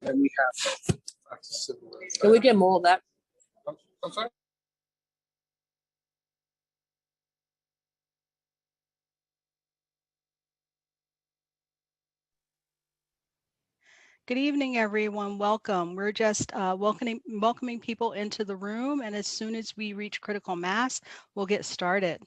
And we have Can we get more of that? I'm sorry? Good evening, everyone. Welcome. We're just welcoming people into the room, and as soon as we reach critical mass, we'll get started.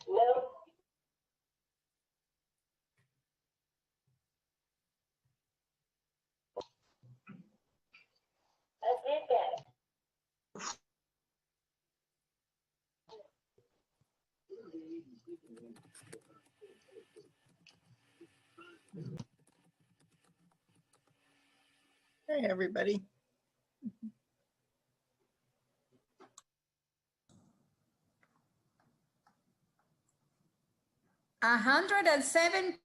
No. I did that. Hey, everybody. 107.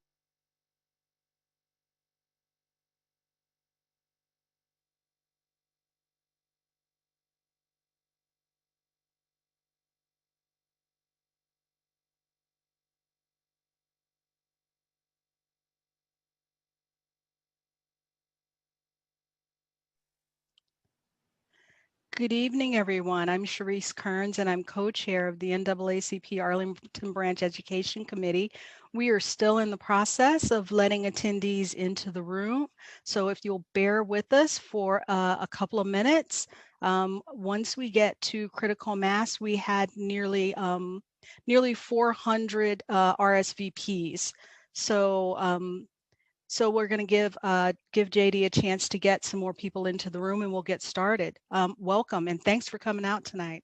Good evening, everyone. I'm Sharice Kearns, and I'm co-chair of the NAACP Arlington Branch Education Committee. We are still in the process of letting attendees into the room. So if you'll bear with us for a couple of minutes, once we get to critical mass, we had nearly 400 RSVPs. So we're going to give JD a chance to get some more people into the room, and we'll get started. Welcome, and thanks for coming out tonight.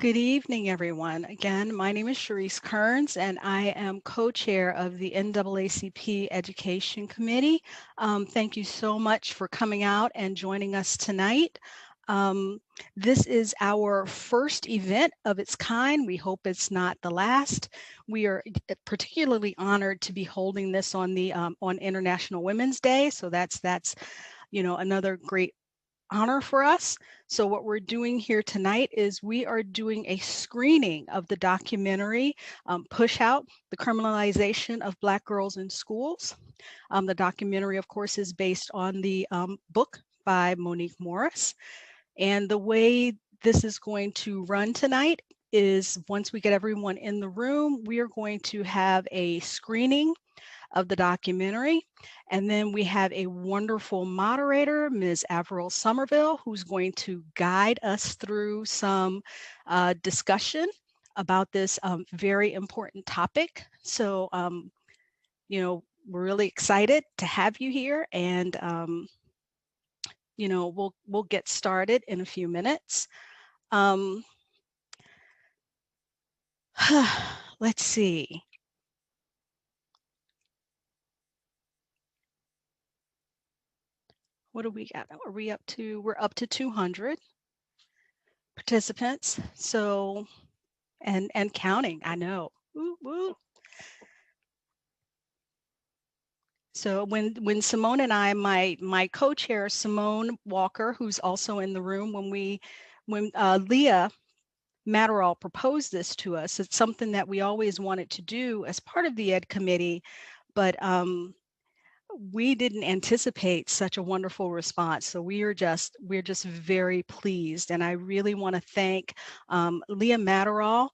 Good evening, everyone. Again, my name is Sharice Kearns, and I am co-chair of the NAACP Education Committee. Thank you so much for coming out and joining us tonight. This is our first event of its kind. We hope it's not the last. We are particularly honored to be holding this on the on International Women's Day. So that's another great honor for us. So what we're doing here tonight is we are doing a screening of the documentary PUSHOUT, the Criminalization of Black Girls in Schools. The documentary, of course, is based on the book by Monique Morris. And the way this is going to run tonight is once we get everyone in the room, we are going to have a screening of the documentary. And then we have a wonderful moderator, Ms. Avril Somerville, who's going to guide us through some discussion about this very important topic. So, we're really excited to have you here, and we'll get started in a few minutes. Let's see. What do we got? Are we up to? We're up to 200 participants. So, and counting. I know. Woo, woo. So when Simone and I, my co-chair Simone Walker, who's also in the room, when Leah Matterall proposed this to us, it's something that we always wanted to do as part of the Ed Committee, but we didn't anticipate such a wonderful response. So we're just very pleased. And I really want to thank Leah Matterall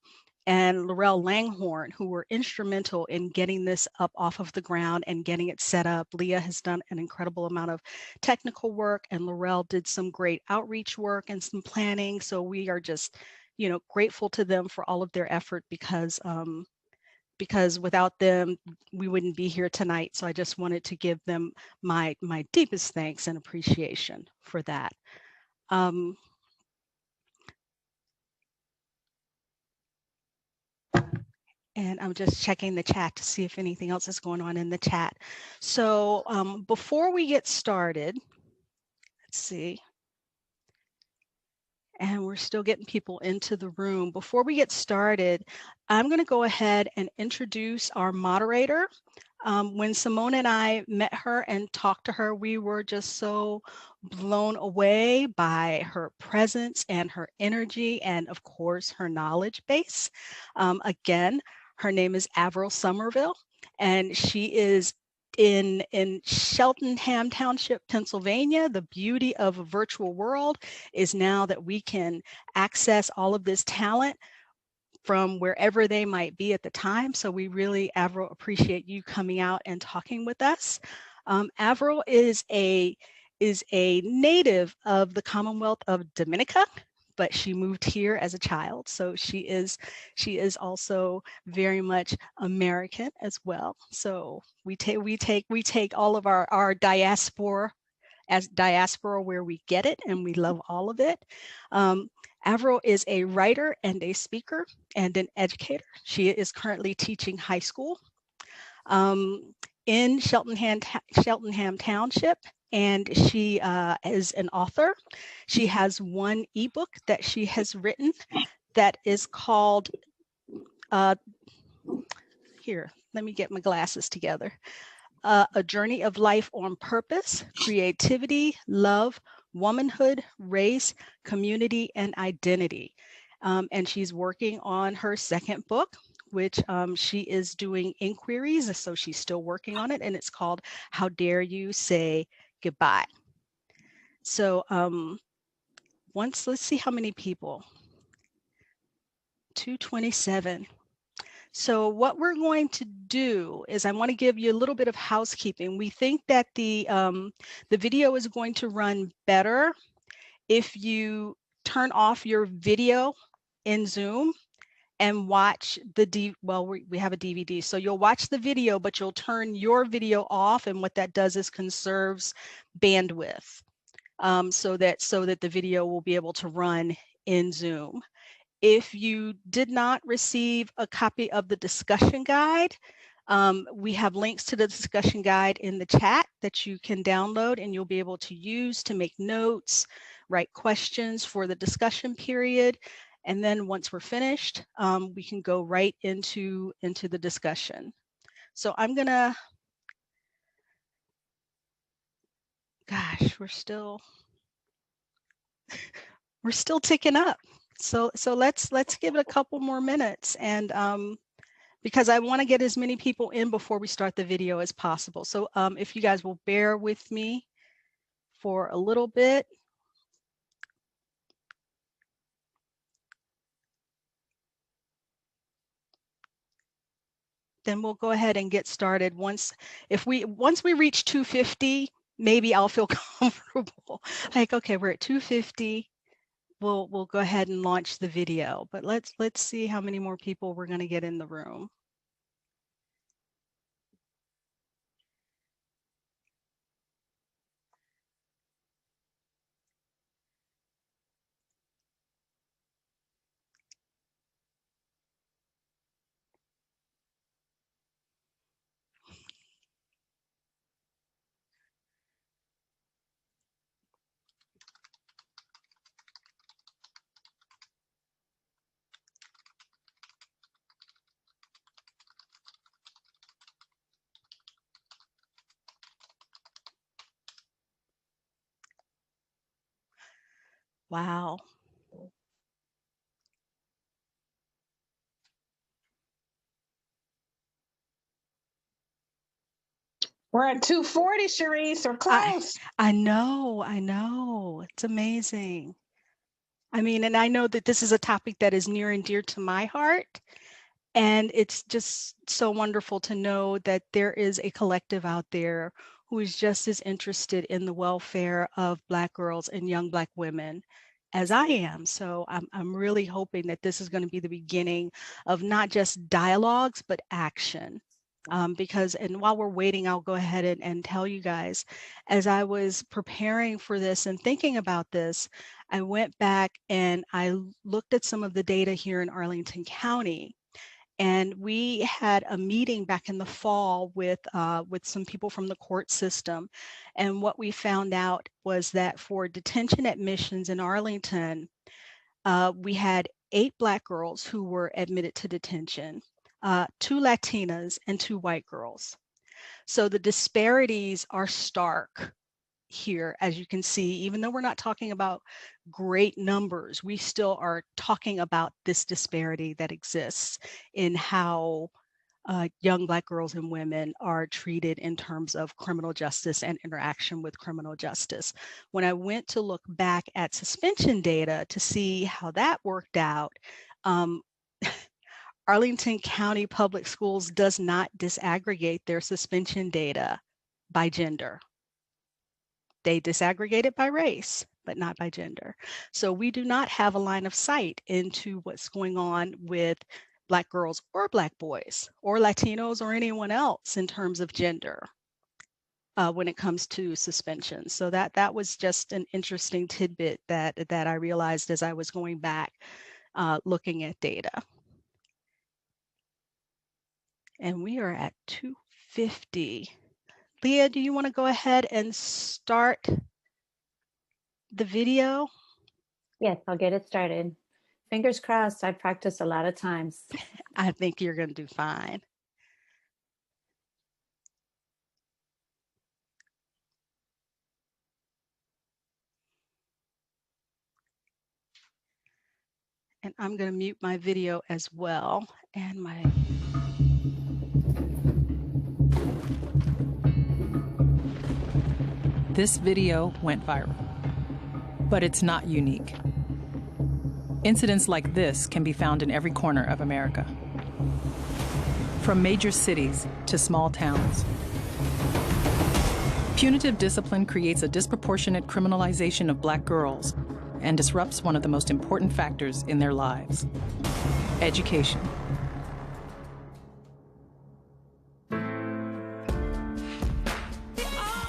and Laurel Langhorn, who were instrumental in getting this up off of the ground and getting it set up. Leah has done an incredible amount of technical work, and Laurel did some great outreach work and some planning. So we are just, grateful to them for all of their effort, because without them, we wouldn't be here tonight. So I just wanted to give them my deepest thanks and appreciation for that. And I'm just checking the chat to see if anything else is going on in the chat. So before we get started, let's see. And we're still getting people into the room. Before we get started, I'm going to go ahead and introduce our moderator. When Simone and I met her and talked to her, we were just so blown away by her presence and her energy, and of course, her knowledge base. Again, her name is Avril Somerville, and she is in Cheltenham Township, Pennsylvania. The beauty of a virtual world is now that we can access all of this talent from wherever they might be at the time. So we really, Avril, appreciate you coming out and talking with us. Avril is a native of the Commonwealth of Dominica, but she moved here as a child. So she is also very much American as well. So we take all of our diaspora as diaspora where we get it, and we love all of it. Avril is a writer and a speaker and an educator. She is currently teaching high school in Cheltenham Township, and she is an author. She has one ebook that she has written that is called, here, let me get my glasses together. A Journey of Life on Purpose, Creativity, Love, Womanhood, Race, Community, and Identity. And she's working on her second book, which she is doing inquiries, so she's still working on it, and it's called How Dare You Say Goodbye. So let's see how many people. 227. So what we're going to do is I want to give you a little bit of housekeeping. We think that the video is going to run better if you turn off your video in Zoom and watch the we have a DVD. So you'll watch the video, but you'll turn your video off, and what that does is conserves bandwidth, so that the video will be able to run in Zoom. If you did not receive a copy of the discussion guide, we have links to the discussion guide in the chat that you can download and you'll be able to use to make notes, write questions for the discussion period. And then once we're finished, we can go right into the discussion. So I'm gonna, gosh, we're still ticking up. So let's give it a couple more minutes, and because I want to get as many people in before we start the video as possible. So if you guys will bear with me for a little bit. Then we'll go ahead and get started. Once we reach 250, maybe I'll feel comfortable. Like, okay, we're at 250. We'll go ahead and launch the video. But let's see how many more people we're going to get in the room. Wow. We're at 240, Sharice, or close. I know. It's amazing. I mean, and I know that this is a topic that is near and dear to my heart. And it's just so wonderful to know that there is a collective out there who is just as interested in the welfare of Black girls and young Black women as I am. So I'm really hoping that this is going to be the beginning of not just dialogues, but action. Because, and while we're waiting, I'll go ahead and tell you guys, as I was preparing for this and thinking about this, I went back and I looked at some of the data here in Arlington County. And we had a meeting back in the fall with some people from the court system. And what we found out was that for detention admissions in Arlington, we had 8 Black girls who were admitted to detention, 2 Latinas and 2 white girls. So the disparities are stark here, as you can see. Even though we're not talking about great numbers, we still are talking about this disparity that exists in how young Black girls and women are treated in terms of criminal justice and interaction with criminal justice. When I went to look back at suspension data to see how that worked out, Arlington County Public Schools does not disaggregate their suspension data by gender. They disaggregate it by race, but not by gender. So we do not have a line of sight into what's going on with Black girls or Black boys or Latinos or anyone else in terms of gender when it comes to suspension. So that was just an interesting tidbit that I realized as I was going back looking at data. And we are at 250. Leah, do you want to go ahead and start the video? Yes, I'll get it started. Fingers crossed. I've practiced a lot of times. I think you're going to do fine. And I'm going to mute my video as well. And my This video went viral. But it's not unique. Incidents like this can be found in every corner of America, from major cities to small towns. Punitive discipline creates a disproportionate criminalization of Black girls and disrupts one of the most important factors in their lives: education.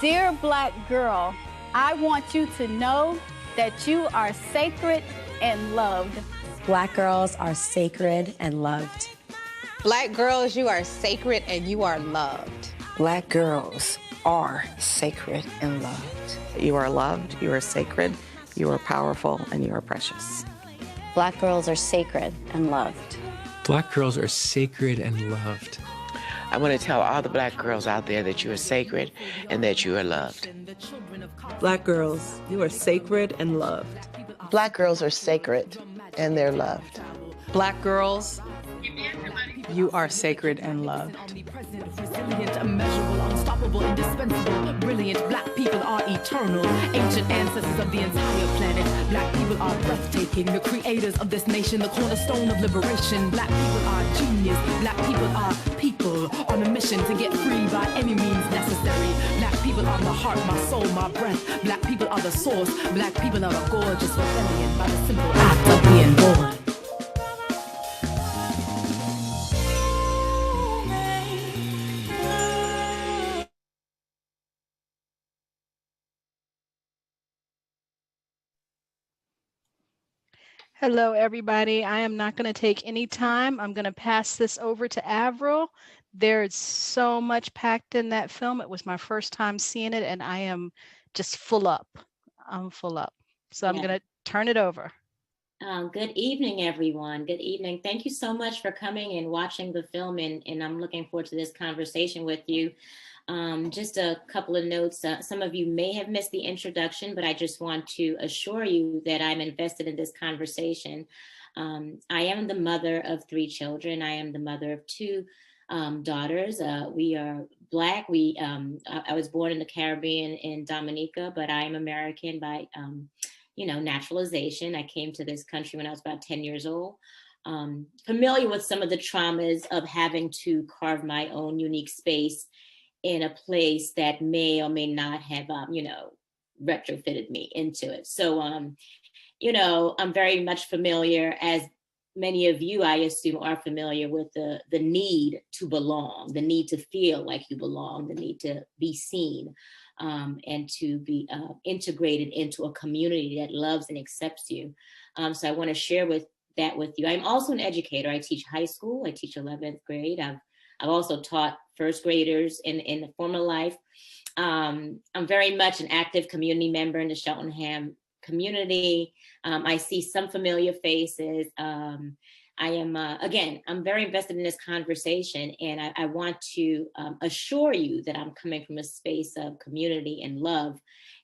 Dear Black girl, I want you to know that you are sacred and loved. Black girls are sacred and loved. Black girls, you are sacred and you are loved. Black girls are sacred and loved. You are loved, you are sacred, you are powerful, and you are precious. Black girls are sacred and loved. Black girls are sacred and loved. I want to tell all the Black girls out there that you are sacred and that you are loved. Black girls, you are sacred and loved. Black girls are sacred and they're loved. Black girls, you are sacred and loved. Resilient, immeasurable, unstoppable, indispensable, brilliant. Black people are eternal, ancient ancestors of the entire planet. Black people are breathtaking, the creators of this nation, the cornerstone of liberation. Black people are genius. Black people are people on a mission to get free by any means necessary. Black people are my heart, my soul, my breath. Black people are the source. Black people are a gorgeous rebellion by the simple act of being born. Hello, everybody. I am not going to take any time. I'm going to pass this over to Avril. There's so much packed in that film. It was my first time seeing it, and I am just full up. I'm full up. So I'm going to turn it over. Good evening, everyone. Good evening. Thank you so much for coming and watching the film, and I'm looking forward to this conversation with you. Just a couple of notes. Some of you may have missed the introduction, but I just want to assure you that I'm invested in this conversation. I am the mother of 3 children. I am the mother of 2 daughters. We are Black. I was born in the Caribbean in Dominica, but I am American by, naturalization. I came to this country when I was about 10 years old. Familiar with some of the traumas of having to carve my own unique space in a place that may or may not have, retrofitted me into it. So, I'm very much familiar, as many of you, I assume, are familiar with the need to belong, the need to feel like you belong, the need to be seen, and to be integrated into a community that loves and accepts you. So I want to share that with you. I'm also an educator. I teach high school. I teach 11th grade. I've also taught first graders in the formal life. I'm very much an active community member in the Cheltenham community. I see some familiar faces. I am, again, I'm very invested in this conversation, and I want to assure you that I'm coming from a space of community and love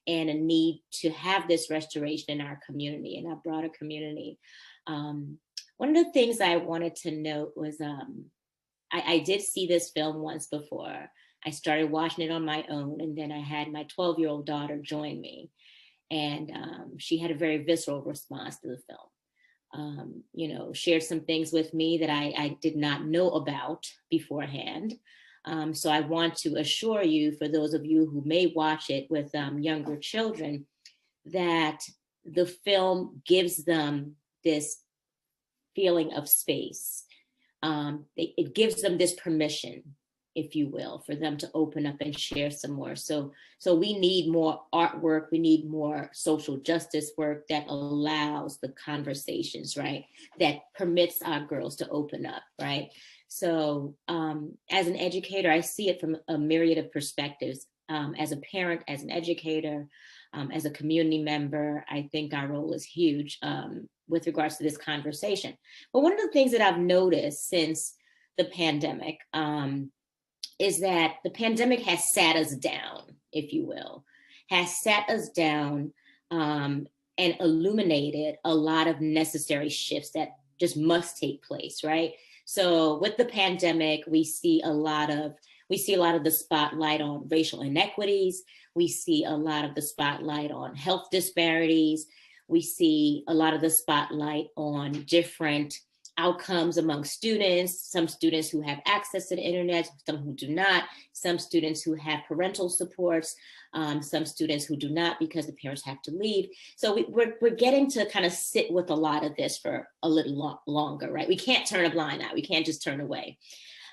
and a need to have this restoration in our community, in our broader community. One of the things I wanted to note was, I did see this film once before. I started watching it on my own, and then I had my 12-year-old daughter join me, and she had a very visceral response to the film. Shared some things with me that I did not know about beforehand. So I want to assure you, for those of you who may watch it with younger children, that the film gives them this feeling of space. It gives them this permission, if you will, for them to open up and share some more. So we need more artwork. We need more social justice work that allows the conversations, right? That permits our girls to open up, right? So as an educator, I see it from a myriad of perspectives. As a parent, as an educator, as a community member, I think our role is huge with regards to this conversation. But one of the things that I've noticed since the pandemic is that the pandemic has sat us down, if you will, has sat us down and illuminated a lot of necessary shifts that just must take place, right? So with the pandemic, we We see a lot of the spotlight on racial inequities. We see a lot of the spotlight on health disparities. We see a lot of the spotlight on different outcomes among students, some students who have access to the internet, some who do not, some students who have parental supports, some students who do not because the parents have to leave. So we're getting to kind of sit with a lot of this for a little longer, right? We can't turn a blind eye. We can't just turn away.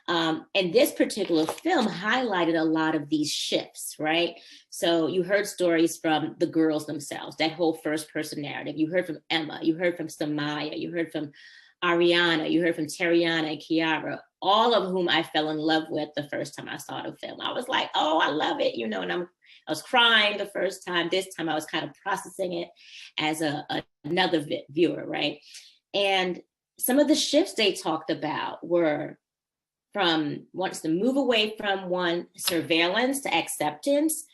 And this particular film highlighted a lot of these shifts, right? So you heard stories from the girls themselves, that whole first person narrative. You heard from Emma, you heard from Samaya, you heard from Ariana, you heard from Terriana and Kiara, all of whom I fell in love with the first time I saw the film. I was like, oh, I love it, you know, and I was crying the first time. This time I was kind of processing it as another viewer, right? And some of the shifts they talked about were from wants to move away from one surveillance to acceptance,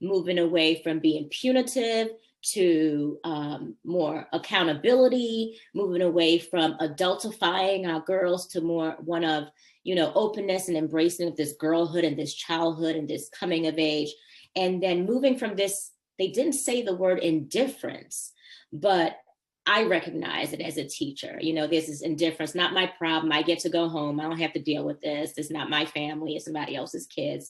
moving away from being punitive to more accountability, moving away from adultifying our girls to more one of, you know, openness and embracing of this girlhood and this childhood and this coming of age. And then moving from this, they didn't say the word indifference, but I recognize it as a teacher. You know, this is indifference, not my problem. I get to go home. I don't have to deal with this. It's not my family. It's somebody else's kids.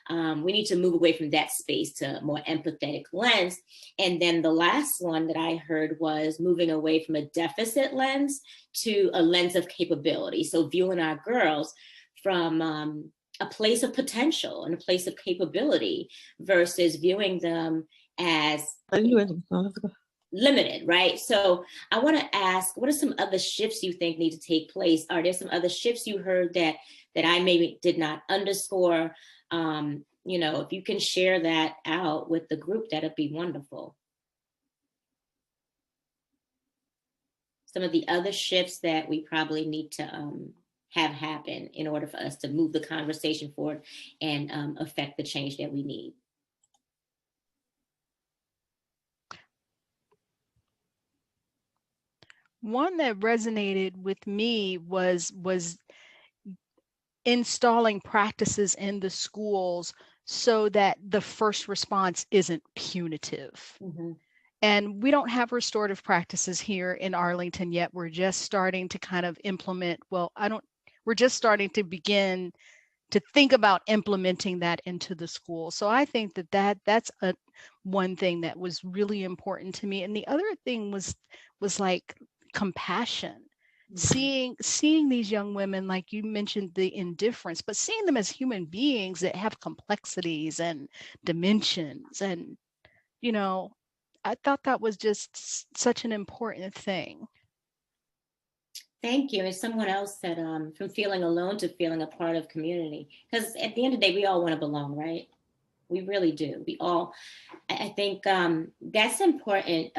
We need to move away from that space to a more empathetic lens. And then the last one that I heard was moving away from a deficit lens to a lens of capability. So viewing our girls from a place of potential and a place of capability versus viewing them as limited, right? So I want to ask, what are some other shifts you think need to take place? Are there some other shifts you heard that I maybe did not underscore? You know, if you can share that out with the group, that'd be wonderful. Some of the other shifts that we probably need to have happen in order for us to move the conversation forward and affect the change that we need. One that resonated with me was installing practices in the schools so that the first response isn't punitive. Mm-hmm. And we don't have restorative practices here in Arlington yet. We're just starting to kind of implement, we're just starting to begin to think about implementing that into the school. So I think that's one thing that was really important to me. And the other thing was like compassion. Mm-hmm. Seeing these young women, like you mentioned, the indifference, but seeing them as human beings that have complexities and dimensions. And, you know, I thought that was just such an important thing. Thank you. And someone else said, from feeling alone to feeling a part of community. Because at the end of the day, we all want to belong, right? We really do. We all, I think that's important,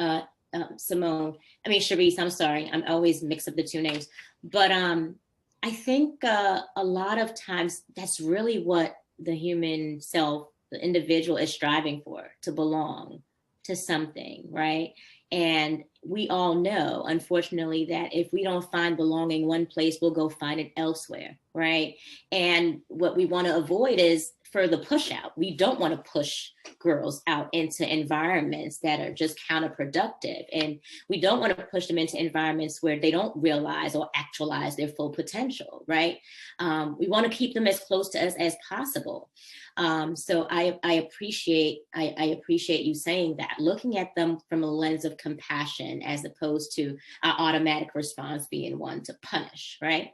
Sharice, I'm sorry. I'm always mix up the two names. But I think a lot of times that's really what the human self, the individual is striving for, to belong to something, right? And we all know, unfortunately, that if we don't find belonging one place, we'll go find it elsewhere, right? And what we want to avoid is further push out. We don't want to push girls out into environments that are just counterproductive. And we don't want to push them into environments where they don't realize or actualize their full potential, right? We want to keep them as close to us as possible. So I appreciate you saying that, looking at them from a lens of compassion as opposed to our automatic response being one to punish, right?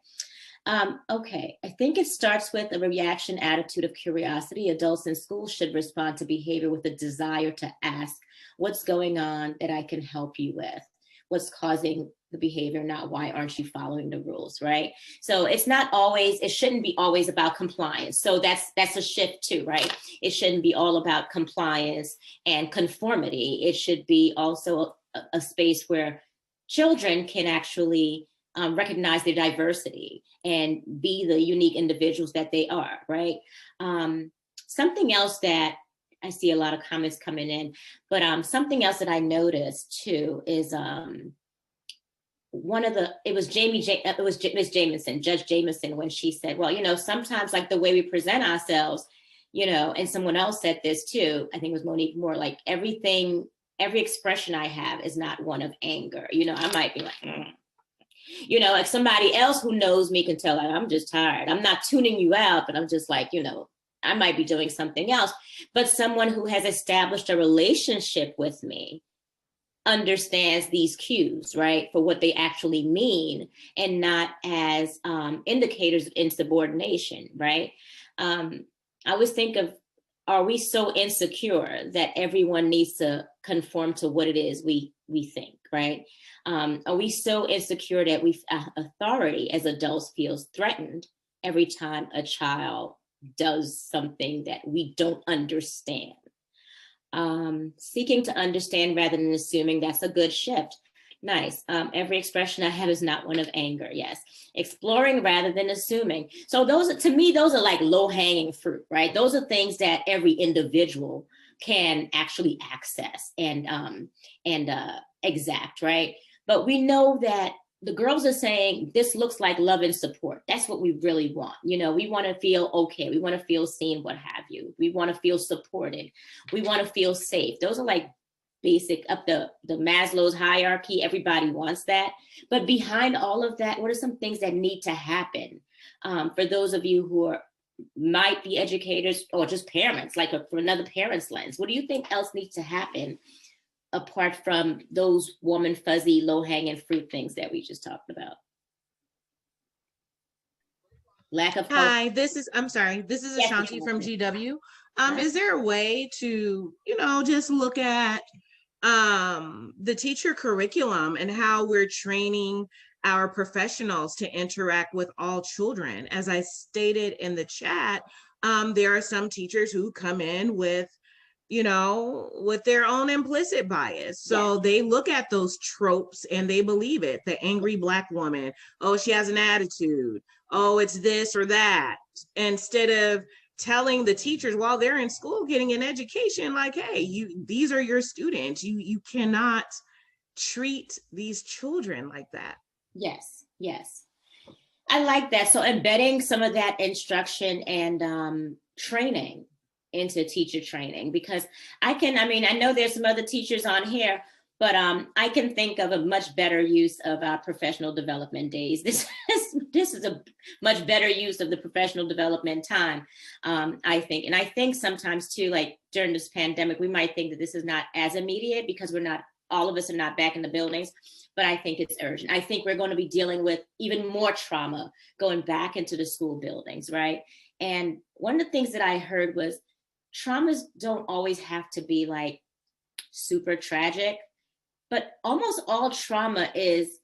Okay, I think it starts with a reaction attitude of curiosity. Adults in schools should respond to behavior with a desire to ask, what's going on that I can help you with? What's causing the behavior, not why aren't you following the rules, right? So it's not always, it shouldn't be always about compliance. So that's a shift too, right? It shouldn't be all about compliance and conformity. It should be also a space where children can actually recognize their diversity and be the unique individuals that they are, right? Something else that I see a lot of comments coming in, but something else that I noticed too is it was Miss Jamison, Judge Jamison, when she said, well, you know, sometimes like the way we present ourselves, you know, and someone else said this too, I think it was Monique Moore, like every expression I have is not one of anger. You know, I might be like, you know, like somebody else who knows me can tell, like, I'm just tired. I'm not tuning you out, but I'm just like, you know, I might be doing something else. But someone who has established a relationship with me understands these cues, right, for what they actually mean and not as indicators of insubordination, right? I always think of, are we so insecure that everyone needs to conform to what it is we think, right? Are we so insecure that authority as adults feels threatened every time a child does something that we don't understand? Seeking to understand rather than assuming, that's a good shift. Nice. Every expression I have is not one of anger. Yes. Exploring rather than assuming. So those, to me, those are like low-hanging fruit, right? Those are things that every individual can actually access and exact, right? But we know that the girls are saying, this looks like love and support. That's what we really want. You know, we want to feel okay. We want to feel seen, what have you. We want to feel supported. We want to feel safe. Those are like basic up the Maslow's hierarchy. Everybody wants that. But behind all of that, what are some things that need to happen? For those of you who might be educators or just parents, like for another parent's lens, what do you think else needs to happen apart from those warm and fuzzy, low-hanging fruit things that we just talked about? Lack of hope. Hi, this is Ashanti from GW. Is there a way to, you know, just look at the teacher curriculum and how we're training our professionals to interact with all children? As I stated in the chat, there are some teachers who come in with, you know, with their own implicit bias. So they look at those tropes and they believe it. The angry Black woman, oh, she has an attitude. Oh, it's this or that. Instead of telling the teachers while they're in school getting an education, like, hey, these are your students. You cannot treat these children like that. Yes, yes. I like that. So embedding some of that instruction and training into teacher training, because I know there's some other teachers on here, but I can think of a much better use of our professional development days. This is a much better use of the professional development time, I think. And I think sometimes too, like during this pandemic, we might think that this is not as immediate because all of us are not back in the buildings, but I think it's urgent. I think we're going to be dealing with even more trauma going back into the school buildings, right? And one of the things that I heard was, traumas don't always have to be like super tragic, but almost all trauma is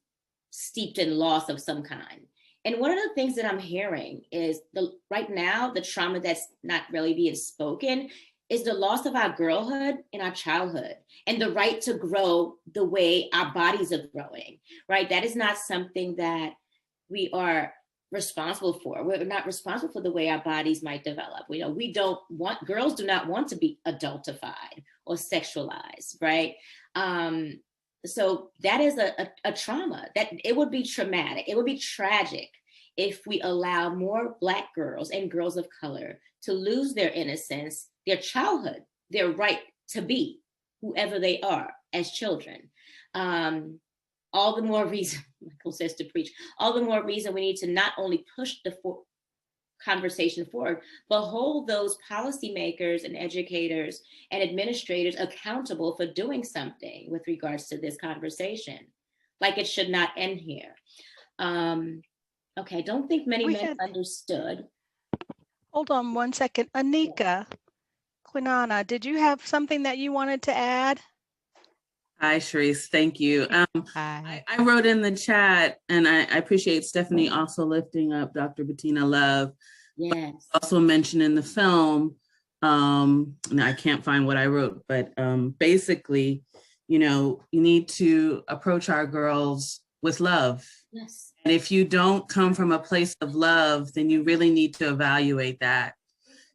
steeped in loss of some kind. And one of the things that I'm hearing is right now, the trauma that's not really being spoken is the loss of our girlhood and our childhood and the right to grow the way our bodies are growing, right? That is not something that we are responsible for. We're not responsible for the way our bodies might develop. Girls do not want to be adultified or sexualized, right? So that is a trauma. That it would be traumatic. It would be tragic if we allow more Black girls and girls of color to lose their innocence, their childhood, their right to be whoever they are as children. All the more reason, Michael says to preach, all the more reason we need to not only push the conversation forward, but hold those policymakers and educators and administrators accountable for doing something with regards to this conversation. Like it should not end here. Okay, don't think many men understood. Hold on one second. Anika, Quinana, did you have something that you wanted to add? Hi, Sharice. Thank you. I wrote in the chat, and I appreciate Stephanie also lifting up Dr. Bettina Love. Yes. Also mentioned in the film, and I can't find what I wrote, but basically, you know, you need to approach our girls with love. Yes. And if you don't come from a place of love, then you really need to evaluate that.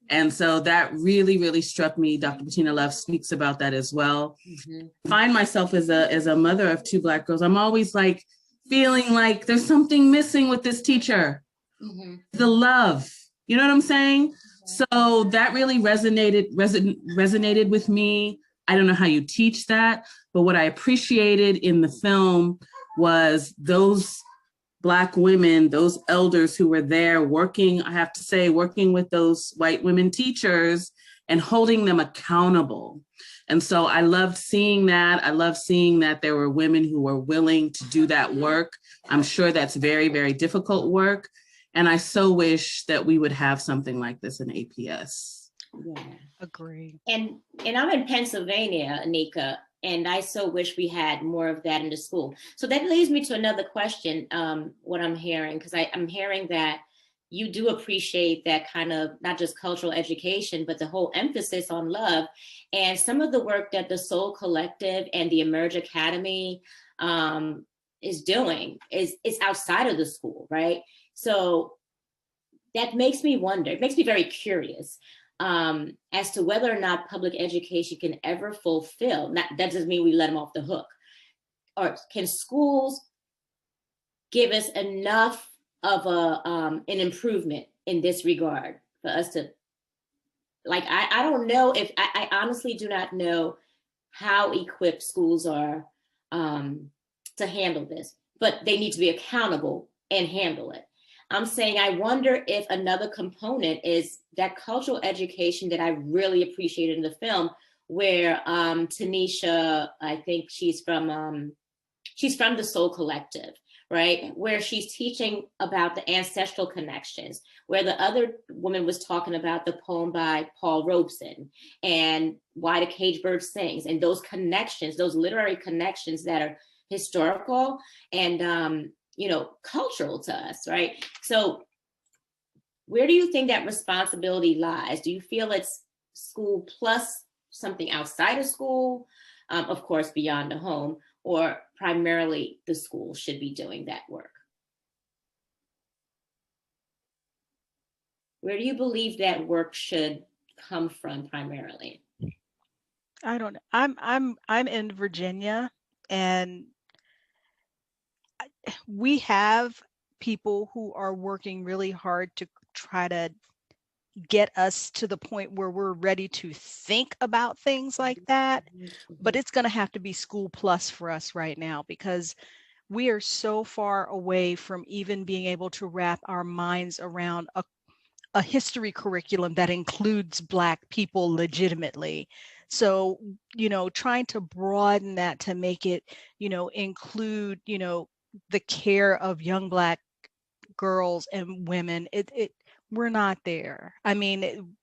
And so that really, really struck me. Dr. Bettina Love speaks about that as well. Mm-hmm. I find myself as a mother of two Black girls. I'm always like feeling like there's something missing with this teacher. The love, you know what I'm saying? So that really resonated with me. I don't know how you teach that, but what I appreciated in the film was those Black women, those elders who were there working, I have to say, working with those white women teachers and holding them accountable. And so I loved seeing that. I love seeing that there were women who were willing to do that work. I'm sure that's very, very difficult work. And I so wish that we would have something like this in APS. Yeah, agree. And I'm in Pennsylvania, Anika, and I so wish we had more of that in the school. So that leads me to another question, what I'm hearing, because I'm hearing that you do appreciate that kind of not just cultural education, but the whole emphasis on love. And some of the work that the Soul Collective and the Emerge Academy is doing is outside of the school, right? So that makes me wonder, it makes me very curious as to whether or not public education can ever fulfill, that doesn't mean we let them off the hook, or can schools give us enough of an improvement in this regard for us to, like, I don't know if, I honestly do not know how equipped schools are to handle this, but they need to be accountable and handle it. I'm saying, I wonder if another component is that cultural education that I really appreciated in the film, where Tanisha, I think she's from the Soul Collective, right? Where she's teaching about the ancestral connections, where the other woman was talking about the poem by Paul Robeson and Why the Caged Bird Sings, and those connections, those literary connections that are historical and cultural to us, right? So where do you think that responsibility lies? Do you feel it's school plus something outside of school, of course, beyond the home, or primarily the school should be doing that work? Where do you believe that work should come from primarily? I don't know. I'm in Virginia, and we have people who are working really hard to try to get us to the point where we're ready to think about things like that. But it's going to have to be school plus for us right now, because we are so far away from even being able to wrap our minds around a history curriculum that includes Black people legitimately. So, trying to broaden that to make it, include, the care of young Black girls and women, we're not there. I mean,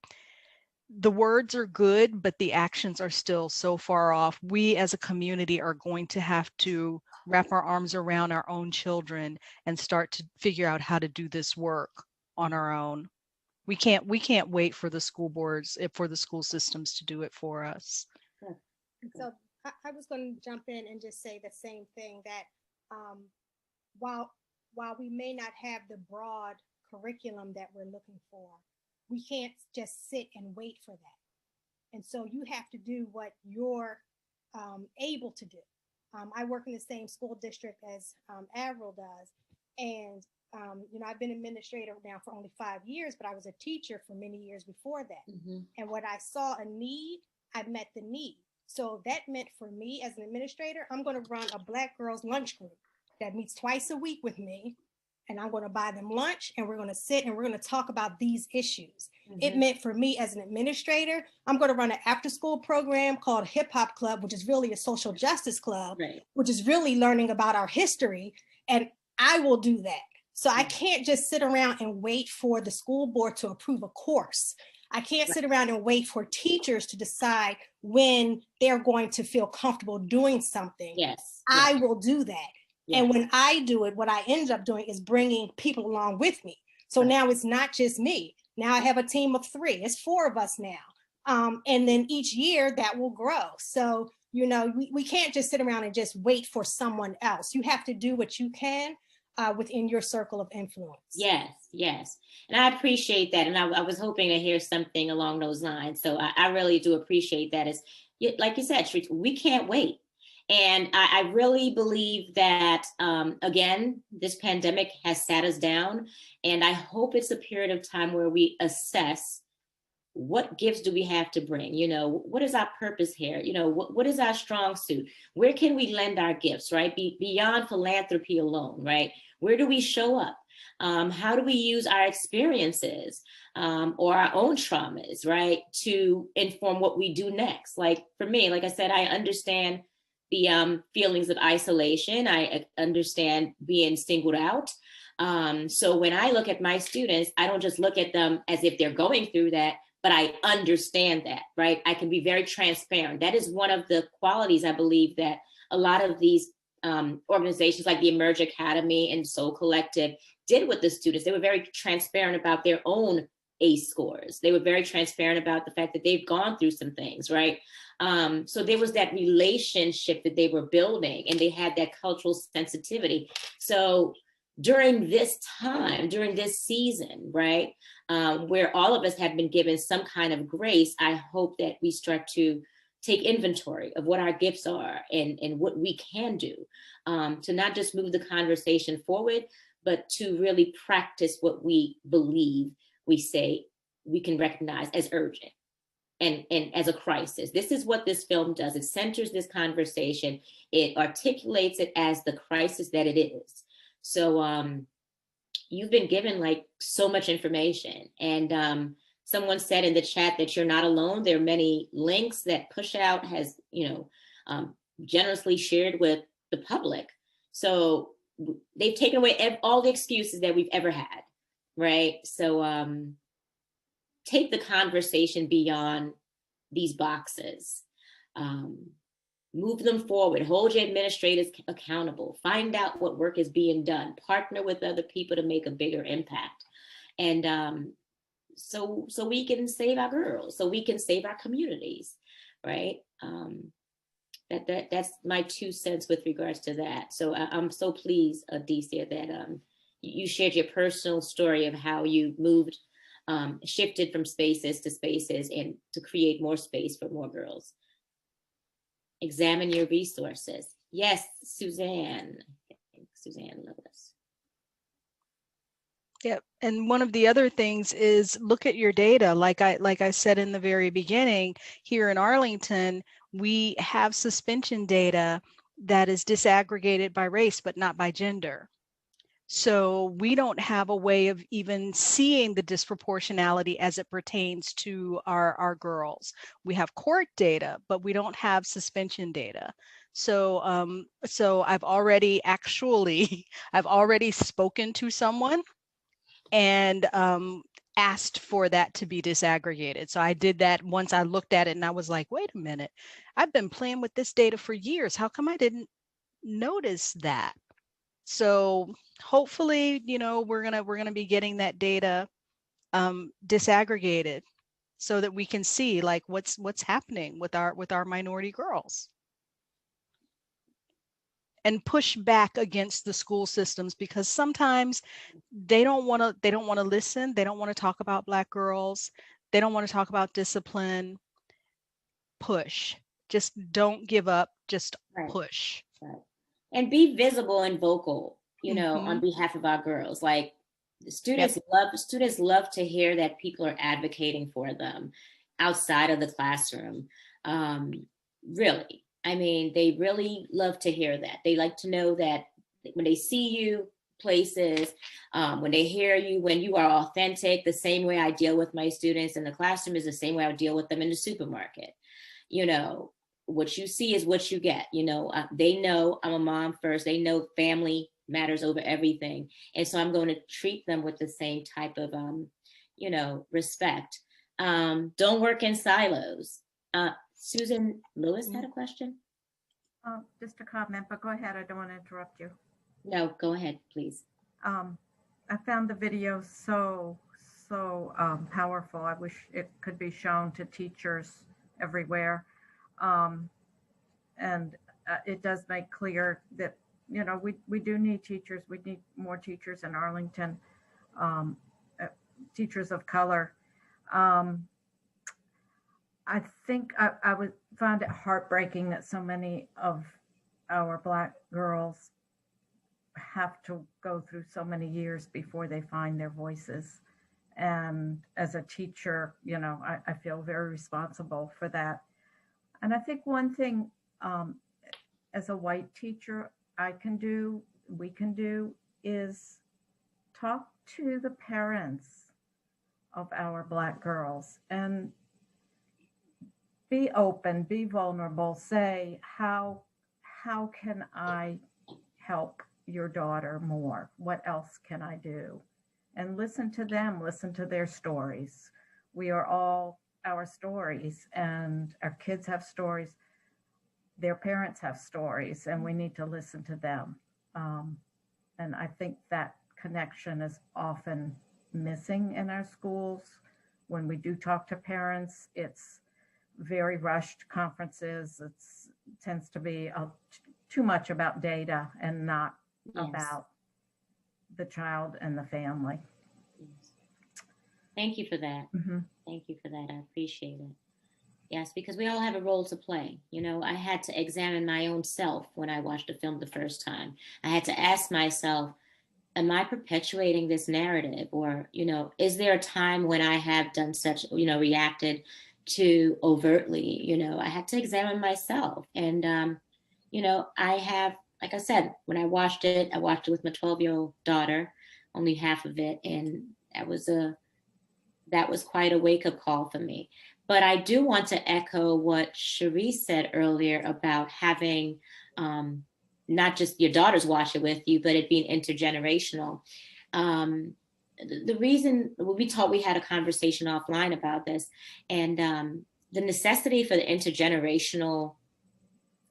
the words are good, but the actions are still so far off. We as a community are going to have to wrap our arms around our own children and start to figure out how to do this work on our own. We can't wait for the school boards, for the school systems to do it for us. So I was going to jump in and just say the same thing, that while we may not have the broad curriculum that we're looking for, we can't just sit and wait for that. And so you have to do what you're able to do. I work in the same school district as Avril does. And, I've been administrator now for only 5 years, but I was a teacher for many years before that. And when I saw a need, I met the need. So that meant for me as an administrator, I'm going to run a Black girls lunch group that meets twice a week with me. And I'm going to buy them lunch, and we're going to sit and we're going to talk about these issues. It meant for me as an administrator, I'm going to run an after school program called Hip Hop Club, which is really a social justice club, which is really learning about our history. And I will do that. So I can't just sit around and wait for the school board to approve a course. I can't sit around and wait for teachers to decide when they're going to feel comfortable doing something. I will do that. And when I do it, what I end up doing is bringing people along with me. So now it's not just me. Now I have a team of 3. It's 4 of us now. And then each year that will grow. So, we can't just sit around and just wait for someone else. You have to do what you can within your circle of influence. Yes. And I appreciate that. And I was hoping to hear something along those lines. So I really do appreciate that. Like you said, we can't wait. And I really believe that, again, this pandemic has sat us down, and I hope it's a period of time where we assess what gifts do we have to bring? You know, what is our purpose here? You know, what is our strong suit? Where can we lend our gifts, right? Beyond philanthropy alone, right? Where do we show up? How do we use our experiences or our own traumas, right, to inform what we do next? Like for me, like I said, I understand the feelings of isolation. I understand being singled out. So when I look at my students, I don't just look at them as if they're going through that, but I understand that, right? I can be very transparent. That is one of the qualities I believe that a lot of these organizations like the Emerge Academy and Soul Collective did with the students. They were very transparent about their own ACE scores. They were very transparent about the fact that they've gone through some things, right? So there was that relationship that they were building, and they had that cultural sensitivity. So during this time, during this season, right, where all of us have been given some kind of grace, I hope that we start to take inventory of what our gifts are and what we can do to not just move the conversation forward, but to really practice what we believe we say we can recognize as urgent and as a crisis. This is what this film does. It centers this conversation. It articulates it as the crisis that it is. So you've been given like so much information, and someone said in the chat that you're not alone. There are many links that PUSHOUT has, generously shared with the public. So they've taken away all the excuses that we've ever had, right? So take the conversation beyond these boxes. Move them forward, hold your administrators accountable, find out what work is being done, partner with other people to make a bigger impact. And so we can save our girls, so we can save our communities, right? That's my 2 cents with regards to that. So I'm so pleased, Adicia, that you shared your personal story of how you moved, shifted from spaces to spaces and to create more space for more girls. Examine your resources. Yes, Suzanne Lewis. Yep. And one of the other things is look at your data. Like I said in the very beginning, here in Arlington, we have suspension data that is disaggregated by race, but not by gender. So we don't have a way of even seeing the disproportionality as it pertains to our girls. We have court data, but we don't have suspension data. So so I've already spoken to someone and asked for that to be disaggregated. So I did that once I looked at it and I was like, wait a minute, I've been playing with this data for years. How come I didn't notice that? So hopefully, we're gonna be getting that data disaggregated so that we can see like what's happening with our minority girls, and push back against the school systems, because sometimes they don't want to listen. They don't want to talk about Black girls. They don't want to talk about discipline. Push. Just don't give up. Just push. Right. And be visible and vocal, on behalf of our girls. Like students love to hear that people are advocating for them outside of the classroom. Really. I mean, they really love to hear that. They like to know that when they see you places, when they hear you, when you are authentic, the same way I deal with my students in the classroom is the same way I deal with them in the supermarket. What you see is what you get. They know I'm a mom first. They know family matters over everything. And so I'm going to treat them with the same type of, respect. Don't work in silos. Susan Lewis had a question. Just a comment, but go ahead. I don't want to interrupt you. No, go ahead, please. I found the video so powerful. I wish it could be shown to teachers everywhere. And it does make clear that, we do need teachers. We need more teachers in Arlington, teachers of color. I think I would find it heartbreaking that so many of our Black girls have to go through so many years before they find their voices. And as a teacher, you know, I feel very responsible for that. And I think one thing as a white teacher we can do is talk to the parents of our Black girls and be open, be vulnerable, say, how can I help your daughter more? What else can I do? And listen to them, listen to their stories. We are all our stories, and our kids have stories. Their parents have stories, and we need to listen to them. And I think that connection is often missing in our schools. When we do talk to parents, it's very rushed conferences. It tends to be too much about data and not about the child and the family. Thank you for that. Thank you for that. I appreciate it. Yes, because we all have a role to play. You know, I had to examine my own self when I watched the film the first time. I had to ask myself, am I perpetuating this narrative? Or, you know, is there a time when I have done such, you know, reacted to overtly? You know, I had to examine myself. And, you know, I have, like I said, when I watched it with my 12-year-old daughter, only half of it. And that was quite a wake-up call for me. But I do want to echo what Cherise said earlier about having not just your daughters watch it with you, but it being intergenerational. The reason we had a conversation offline about this, and the necessity for the intergenerational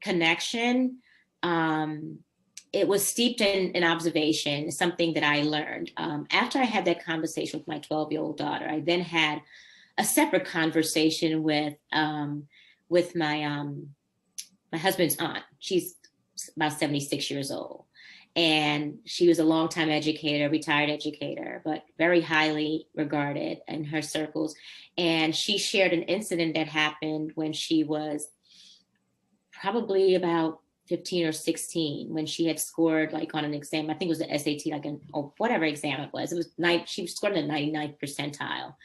connection, it was steeped in observation, something that I learned. After I had that conversation with my 12-year-old daughter, I then had a separate conversation with my husband's aunt. She's about 76 years old. And she was a longtime educator, retired educator, but very highly regarded in her circles. And she shared an incident that happened when she was probably about 15 or 16, when she had scored like on an exam, I think it was the SAT, or whatever exam it was. She scored in the 99th percentile.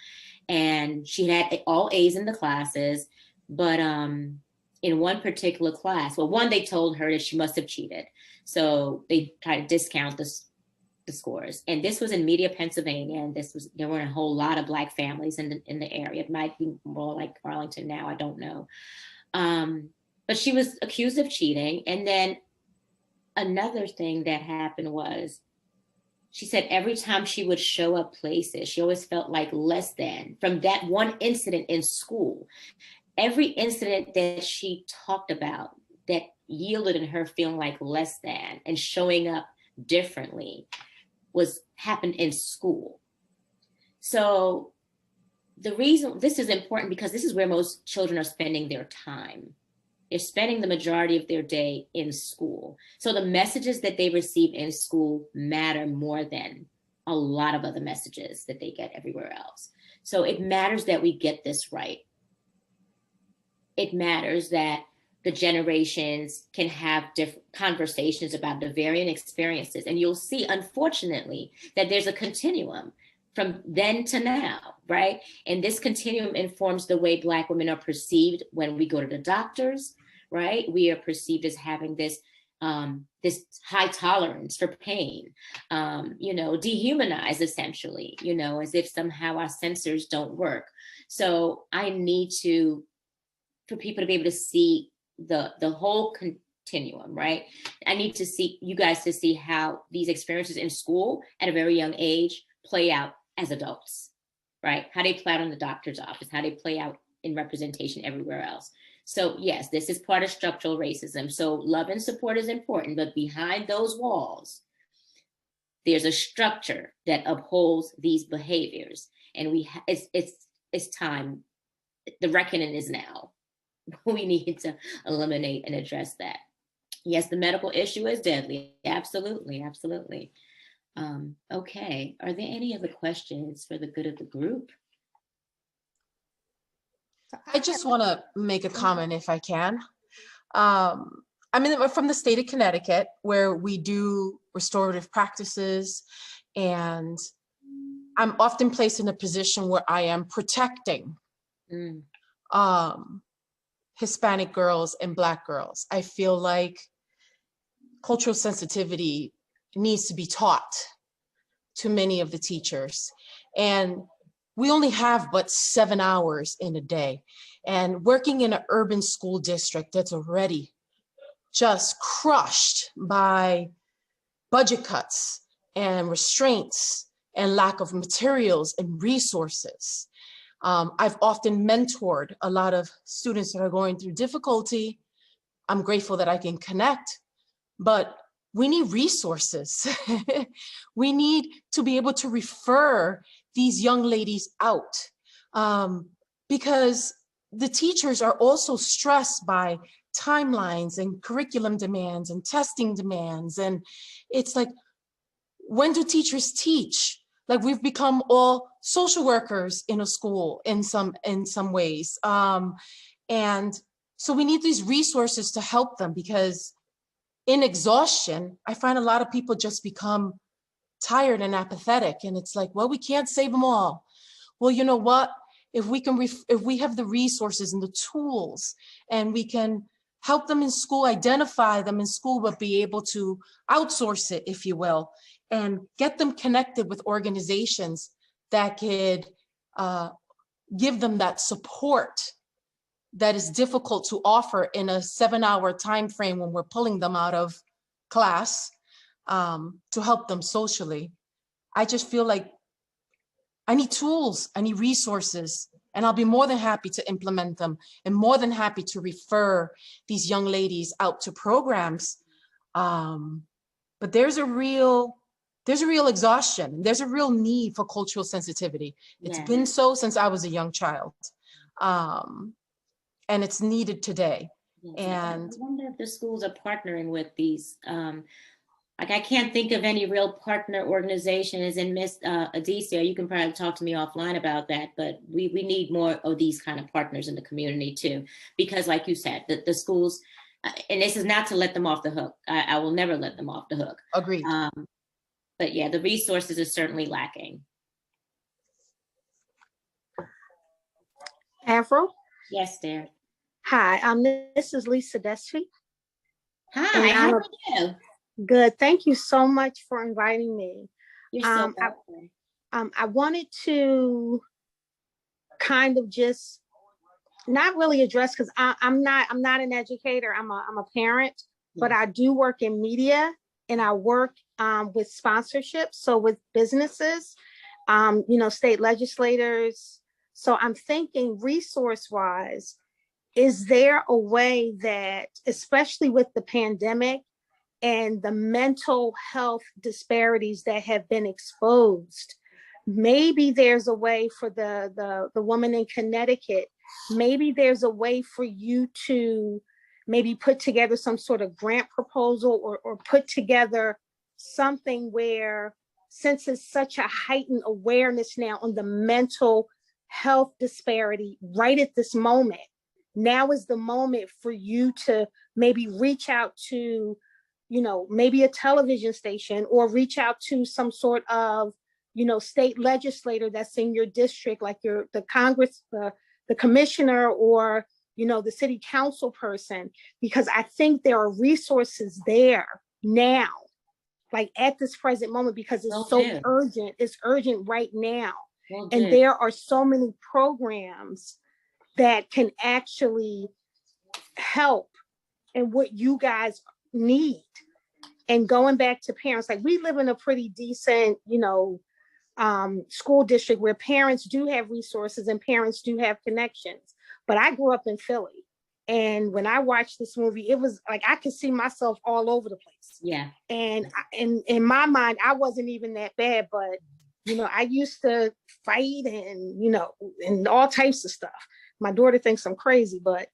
And she had all A's in the classes, but in one particular class, they told her that she must have cheated. So they tried to discount the scores. And this was in Media, Pennsylvania. And there were a whole lot of Black families in the area. It might be more like Arlington now, I don't know. But she was accused of cheating. And then another thing that happened was, she said every time she would show up places, she always felt like less than. From that one incident in school, every incident that she talked about that yielded in her feeling like less than and showing up differently happened in school. So the reason this is important, because this is where most children are spending their time. They're spending the majority of their day in school. So the messages that they receive in school matter more than a lot of other messages that they get everywhere else. So it matters that we get this right. It matters that the generations can have different conversations about the varying experiences. And you'll see, unfortunately, that there's a continuum from then to now, right? And this continuum informs the way Black women are perceived when we go to the doctors, right? We are perceived as having this high tolerance for pain, dehumanized essentially, as if somehow our sensors don't work. So I need for people to be able to see the whole continuum, right? I need to see you guys to see how these experiences in school at a very young age play out as adults, right? How they play out in the doctor's office, how they play out in representation everywhere else. So yes, this is part of structural racism. So love and support is important, but behind those walls, there's a structure that upholds these behaviors. And it's time. The reckoning is now. We need to eliminate and address that. Yes, the medical issue is deadly. Absolutely, absolutely. Okay, are there any other questions for the good of the group? I just want to make a comment if I can. I'm from the state of Connecticut, where we do restorative practices, and I'm often placed in a position where I am protecting Hispanic girls and Black girls. I feel like cultural sensitivity needs to be taught to many of the teachers. And we only have but 7 hours in a day. And working in an urban school district that's already just crushed by budget cuts and restraints and lack of materials and resources. I've often mentored a lot of students that are going through difficulty. I'm grateful that I can connect, but we need resources. We need to be able to refer these young ladies out, because the teachers are also stressed by timelines and curriculum demands and testing demands. And it's like, when do teachers teach? Like, we've become all social workers in a school in some ways. And so we need these resources to help them, because in exhaustion, I find a lot of people just become tired and apathetic. And it's like, well, we can't save them all. Well, you know what? If we have the resources and the tools, and we can help them in school, identify them in school, but be able to outsource it, if you will, and get them connected with organizations that could give them that support that is difficult to offer in a 7-hour time frame when we're pulling them out of class, to help them socially. I just feel like I need tools, I need resources, and I'll be more than happy to implement them, and more than happy to refer these young ladies out to programs. But there's a real exhaustion. There's a real need for cultural sensitivity. It's been so since I was a young child. And it's needed today. And I wonder if the schools are partnering with these. Like, I can't think of any real partner organizations. And Miss Adicia, you can probably talk to me offline about that, but we need more of these kind of partners in the community too. Because like you said, the schools, and this is not to let them off the hook. I will never let them off the hook. Agreed. But yeah, the resources are certainly lacking. Avril? Yes, dear. Hi, this is Lisa Desfi. Hi, how are you? Good. Thank you so much for inviting me. You're so welcome. I wanted to kind of just not really address, because I'm not an educator. I'm a parent, but I do work in media, and I work with sponsorships, so with businesses, state legislators. So I'm thinking, resource-wise, is there a way that, especially with the pandemic and the mental health disparities that have been exposed, maybe there's a way for the woman in Connecticut, maybe there's a way for you to maybe put together some sort of grant proposal, or put together something where, since it's such a heightened awareness now on the mental health disparity right at this moment, now is the moment for you to maybe reach out to, maybe a television station, or reach out to some sort of, state legislator that's in your district, like the Congress, the commissioner, or, the city council person, because I think there are resources there now, like at this present moment, because it's urgent. It's urgent right now. And there are so many programs that can actually help in what you guys need. And going back to parents, like, we live in a pretty decent, school district where parents do have resources and parents do have connections. But I grew up in Philly, and when I watched this movie, it was like I could see myself all over the place. Yeah. And in my mind, I wasn't even that bad, but I used to fight and and all types of stuff. My daughter thinks I'm crazy, but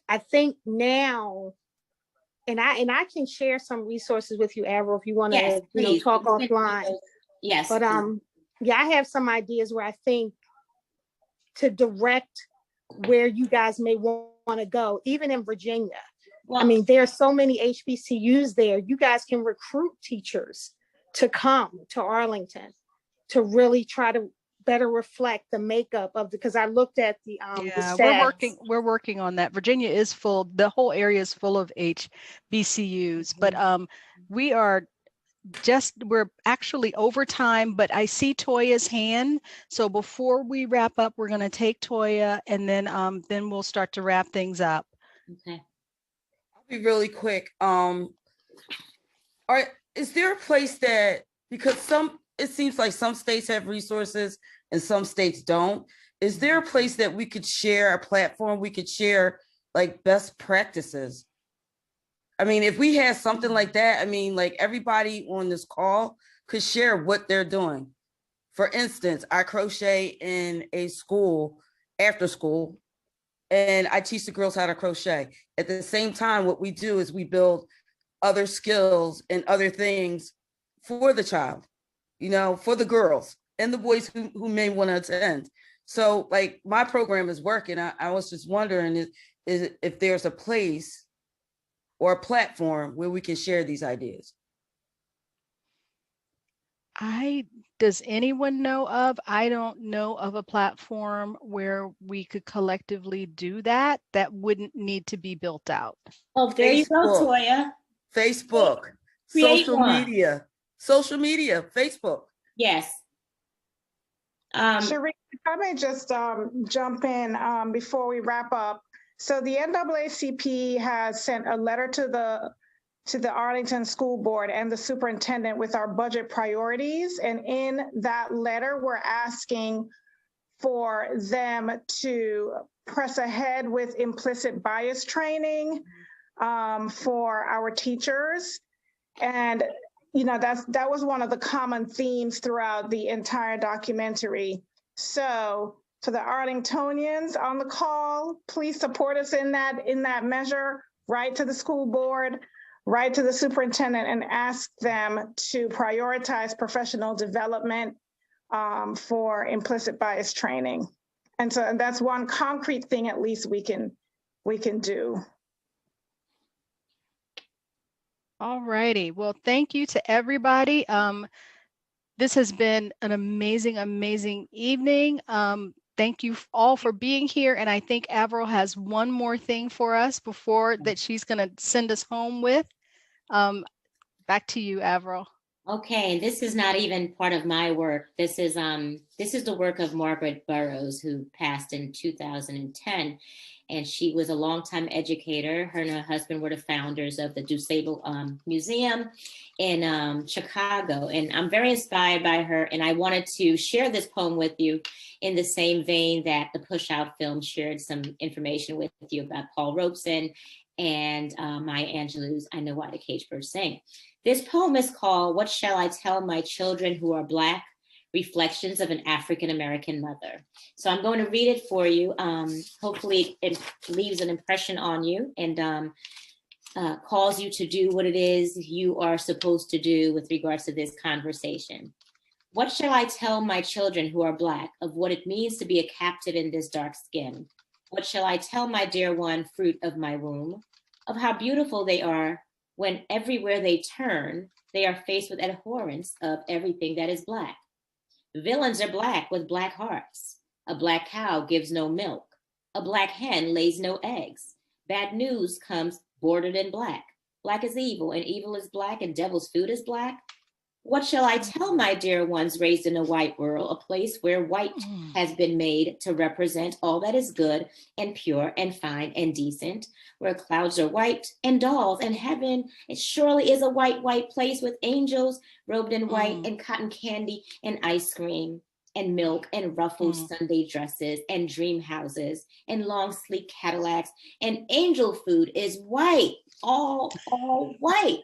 I think now, and I can share some resources with you, Avril, if you want to talk offline. Yes. But I have some ideas where I think to direct where you guys may want to go, even in Virginia. I mean, there are so many HBCUs there. You guys can recruit teachers to come to Arlington to really try to better reflect the makeup of because I looked at the stats. We're working on that. Virginia is full, the whole area is full of HBCUs, but we're actually over time, but I see Toya's hand. So before we wrap up, we're going to take Toya, and then we'll start to wrap things up. Okay. I'll be really quick. Is there a place that, because it seems like some states have resources and some states don't. Is there a place that we could share a platform? We could share like best practices. I mean, if we had something like that, I mean, like everybody on this call could share what they're doing. For instance, I crochet in a school after school, and I teach the girls how to crochet. At the same time, what we do is we build other skills and other things for the child, you know, for the girls and the boys who may want to attend. So like my program is working. I was just wondering if there's a place or a platform where we can share these ideas. Does anyone know of? I don't know of a platform where we could collectively do that. That wouldn't need to be built out. Oh, there you go, Toya. Facebook, social media, Facebook. Yes. Cherie, if I may just jump in before we wrap up. So the NAACP has sent a letter to the Arlington School Board and the superintendent with our budget priorities. And in that letter, we're asking for them to press ahead with implicit bias training for our teachers. And you know, that was one of the common themes throughout the entire documentary. So to the Arlingtonians on the call, please support us in that measure. Write to the school board, write to the superintendent, and ask them to prioritize professional development for implicit bias training. And so that's one concrete thing at least we can do. All righty. Well, thank you to everybody. This has been an amazing, amazing evening. Thank you all for being here. And I think Avril has one more thing for us before that she's going to send us home with. Back to you, Avril. Okay, and this is not even part of my work. This is the work of Margaret Burroughs, who passed in 2010. And she was a longtime educator. Her and her husband were the founders of the DuSable Museum in Chicago. And I'm very inspired by her. And I wanted to share this poem with you in the same vein that the PUSHOUT film shared some information with you about Paul Robeson and Maya Angelou's I Know Why the Caged Birds Sing. This poem is called What Shall I Tell My Children Who Are Black? Reflections of an African-American Mother. So I'm going to read it for you. Hopefully it leaves an impression on you and calls you to do what it is you are supposed to do with regards to this conversation. What shall I tell my children who are Black of what it means to be a captive in this dark skin? What shall I tell my dear one, fruit of my womb, of how beautiful they are when everywhere they turn, they are faced with abhorrence of everything that is Black. Villains are Black with black hearts. A black cow gives no milk. A black hen lays no eggs. Bad news comes bordered in black. Black is evil, and evil is Black, and devil's food is Black. What shall I tell my dear ones raised in a white world, a place where white has been made to represent all that is good and pure and fine and decent, where clouds are white and dolls and heaven, it surely is a white, white place with angels robed in white and cotton candy and ice cream and milk and ruffled Sunday dresses and dream houses and long sleek Cadillacs, and angel food is white, all white.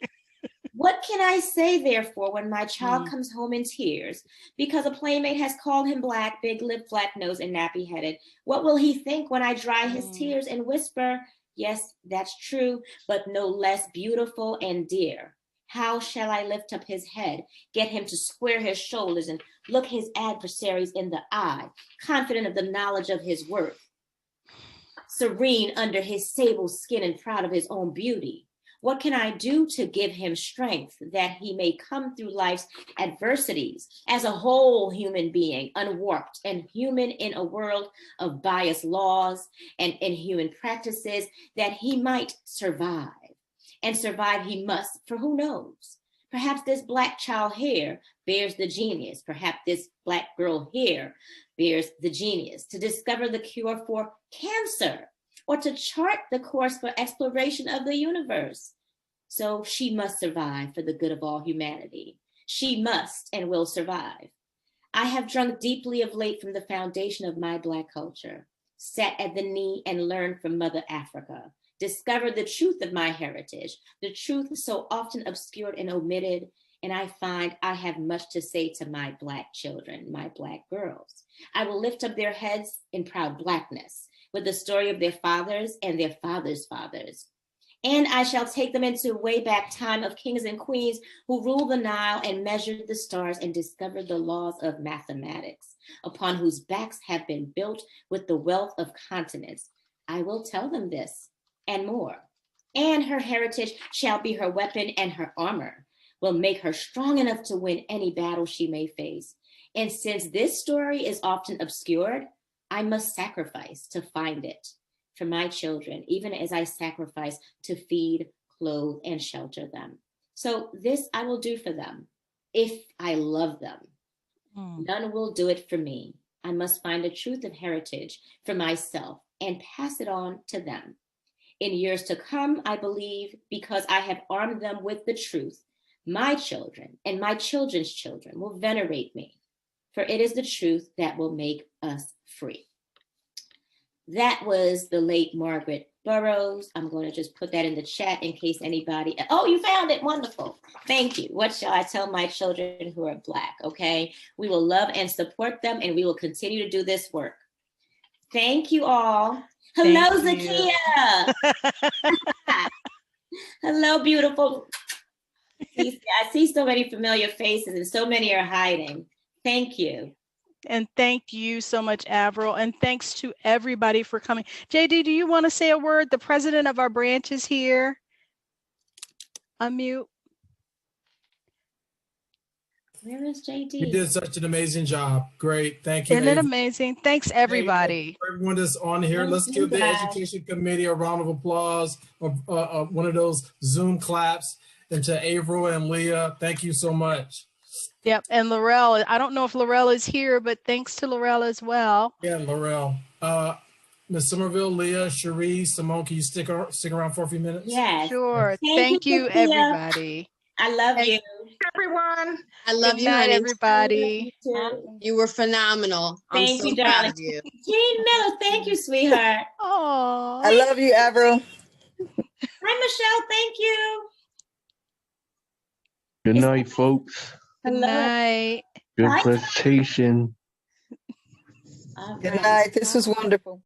What can I say, therefore, when my child comes home in tears because a playmate has called him Black, big lip, flat nose, and nappy-headed? What will he think when I dry his tears and whisper, yes, that's true, but no less beautiful and dear? How shall I lift up his head, get him to square his shoulders and look his adversaries in the eye, confident of the knowledge of his worth? serene under his sable skin and proud of his own beauty? What can I do to give him strength that he may come through life's adversities as a whole human being, unwarped and human in a world of biased laws and inhuman practices, that he might survive? And survive he must, for who knows? Perhaps this Black child here bears the genius. Perhaps this Black girl here bears the genius to discover the cure for cancer, or to chart the course for exploration of the universe. So she must survive for the good of all humanity. She must and will survive. I have drunk deeply of late from the foundation of my Black culture, sat at the knee and learned from Mother Africa, discovered the truth of my heritage, the truth so often obscured and omitted, and I find I have much to say to my Black children, my Black girls. I will lift up their heads in proud Blackness, with the story of their fathers and their fathers' fathers. And I shall take them into way back time of kings and queens who ruled the Nile and measured the stars and discovered the laws of mathematics, upon whose backs have been built with the wealth of continents. I will tell them this and more. And her heritage shall be her weapon, and her armor will make her strong enough to win any battle she may face. And since this story is often obscured, I must sacrifice to find it for my children, even as I sacrifice to feed, clothe, and shelter them. So this I will do for them if I love them. None will do it for me. I must find the truth of heritage for myself and pass it on to them. In years to come, I believe, because I have armed them with the truth, my children and my children's children will venerate me, for it is the truth that will make us free. That was the late Margaret Burroughs. I'm going to just put that in the chat in case anybody, oh, you found it, wonderful. Thank you. What shall I tell my children who are Black? Okay, we will love and support them, and we will continue to do this work. Thank you all. Hello, Zakia. Hello, beautiful. I see so many familiar faces and so many are hiding. Thank you. And thank you so much, Avril. And thanks to everybody for coming. JD, do you want to say a word? The president of our branch is here. Unmute. Where is JD? You did such an amazing job. Great. Thank you. Isn't it amazing? Thanks, everybody. For everyone that's on here, let's give the Education Committee a round of applause, or one of those Zoom claps. And to Avril and Leah, thank you so much. Yep, and Laurel, I don't know if Laurel is here, but thanks to Laurel as well. Yeah, Laurel. Ms. Somerville, Leah, Cherie, Simone, can you stick around for a few minutes? Yes. Sure. Thank you, everybody. I love you. Everyone. I love you, night, honey. Everybody. You were phenomenal. Thank I'm so you, proud darling. of you. Jean Miller, thank you, sweetheart. Oh. I love you, Avril. Hi, Michelle. Thank you. Good night, folks. Good night. Good presentation. Good night. This was wonderful.